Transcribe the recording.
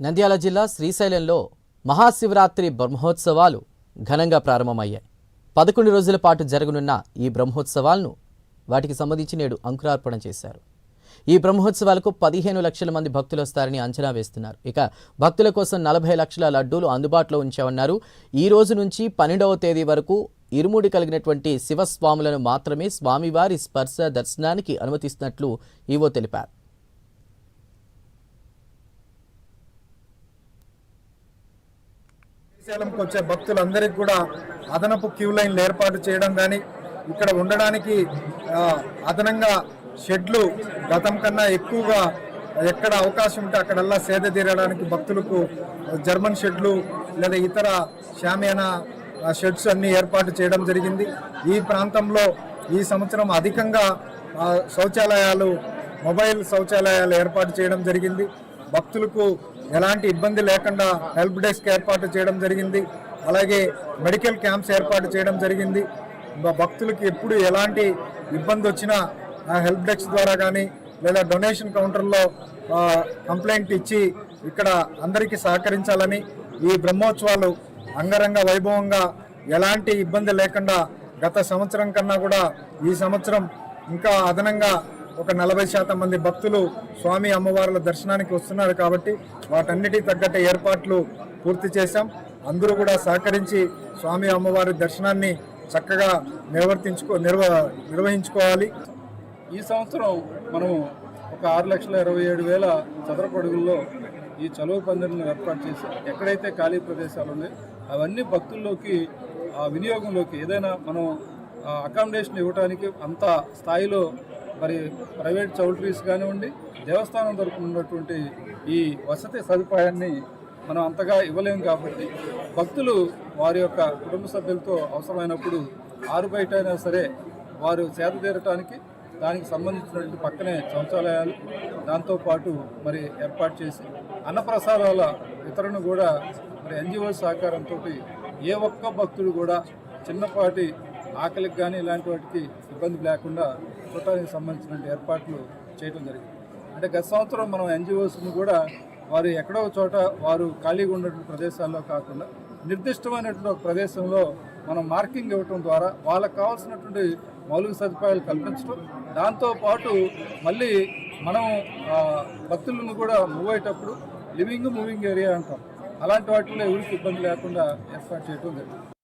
నంద్యాల జిల్లా శ్రీశైలంలో మహాశివరాత్రి బ్రహ్మోత్సవాలు ఘనంగా ప్రారంభమయ్యాయి. 11 రోజుల పాటు జరగనున్న ఈ బ్రహ్మోత్సవాలను వాటికి సంబంధించి నేడు అంకురార్పణ చేశారు. ఈ బ్రహ్మోత్సవాలకు 15 లక్షల మంది భక్తులు వస్తారని అంచనా వేస్తున్నారు. ఇక భక్తుల కోసం 40 లక్షల లడ్డూలు అందుబాటులో ఉంచామన్నారు. ఈ రోజు నుంచి 12వ తేదీ వరకు ఇరుముడి కలిగినటువంటి శివస్వాములను మాత్రమే స్వామివారి స్పర్శ దర్శనానికి అనుమతిస్తున్నట్లు ఈవో తెలిపారు. శ్రీశైలంకి వచ్చే భక్తులందరికీ కూడా అదనపు క్యూ లైన్లు ఏర్పాటు చేయడం కానీ, ఇక్కడ ఉండడానికి అదనంగా షెడ్లు గతం కన్నా ఎక్కువగా ఎక్కడ అవకాశం ఉంటే అక్కడల్లా సేద తీరడానికి భక్తులకు జర్మన్ షెడ్లు లేదా ఇతర షామియానా షెడ్స్ అన్ని ఏర్పాటు చేయడం జరిగింది. ఈ ప్రాంతంలో ఈ సంవత్సరం అధికంగా శౌచాలయాలు, మొబైల్ శౌచాలయాలు ఏర్పాటు చేయడం జరిగింది. భక్తులకు ఎలాంటి ఇబ్బంది లేకుండా హెల్ప్ డెస్క్ ఏర్పాటు చేయడం జరిగింది. అలాగే మెడికల్ క్యాంప్స్ ఏర్పాటు చేయడం జరిగింది. భక్తులకి ఎప్పుడు ఎలాంటి ఇబ్బంది వచ్చినా హెల్ప్ డెస్క్ ద్వారా కానీ లేదా డొనేషన్ కౌంటర్లో కంప్లైంట్ ఇచ్చి ఇక్కడ అందరికీ సహకరించాలని, ఈ బ్రహ్మోత్సవాలు అంగరంగ వైభవంగా ఎలాంటి ఇబ్బంది లేకుండా గత సంవత్సరం కన్నా కూడా ఈ సంవత్సరం ఇంకా అదనంగా ఒక 40% మంది భక్తులు స్వామి అమ్మవార్ల దర్శనానికి వస్తున్నారు. కాబట్టి వాటన్నిటికీ తగ్గట్టు ఏర్పాట్లు పూర్తి చేశాం. అందరూ కూడా సహకరించి స్వామి అమ్మవారి దర్శనాన్ని చక్కగా నిర్వహించుకోవాలి. ఈ సంవత్సరం మనము ఒక 6,27,000 చదరపు అడుగుల్లో ఈ చలువ పందిరిని ఏర్పాటు చేసి ఎక్కడైతే ఖాళీ ప్రదేశాలు ఉన్నాయో అవన్నీ భక్తుల్లోకి వినియోగంలోకి ఏదైనా మనం అకామిడేషన్ ఇవ్వడానికి అంత స్థాయిలో మరి ప్రైవేట్ చౌల్ట్రీస్ కానివ్వండి, దేవస్థానం తరపున ఉన్నటువంటి ఈ వసతి సదుపాయాన్ని మనం అంతగా ఇవ్వలేము. కాబట్టి భక్తులు వారి యొక్క కుటుంబ సభ్యులతో అవసరమైనప్పుడు ఆరు బయట అయినా సరే వారు సేద తీరటానికి దానికి సంబంధించినటువంటి పక్కనే శౌచాలయాలు, దాంతోపాటు మరి ఏర్పాటు చేసి అన్నప్రసాదాల వితరణ కూడా మరి ఎన్జిఓ సహకారంతో ఏ ఒక్క భక్తుడు కూడా చిన్నపాటి ఆకలికి కానీ ఇలాంటి వాటికి ఇబ్బంది లేకుండా చూడటానికి సంబంధించిన ఏర్పాట్లు చేయడం జరిగింది. అంటే గత సంవత్సరం మనం ఎన్జిఓస్ని కూడా వారు ఎక్కడో చోట వారు ఖాళీగా ఉన్నటువంటి ప్రదేశాల్లో కాకుండా నిర్దిష్టమైనటువంటి ఒక ప్రదేశంలో మనం మార్కింగ్ ఇవ్వటం ద్వారా వాళ్ళకు కావాల్సినటువంటి మౌలిక సదుపాయాలు కల్పించడం, దాంతోపాటు మళ్ళీ మనం భక్తులను కూడా మూవ్ అయ్యేటప్పుడు మూవింగ్ ఏరియా అంటాం, అలాంటి వాటిలో ఎవరికి ఇబ్బంది లేకుండా ఏర్పాటు చేయడం జరిగింది.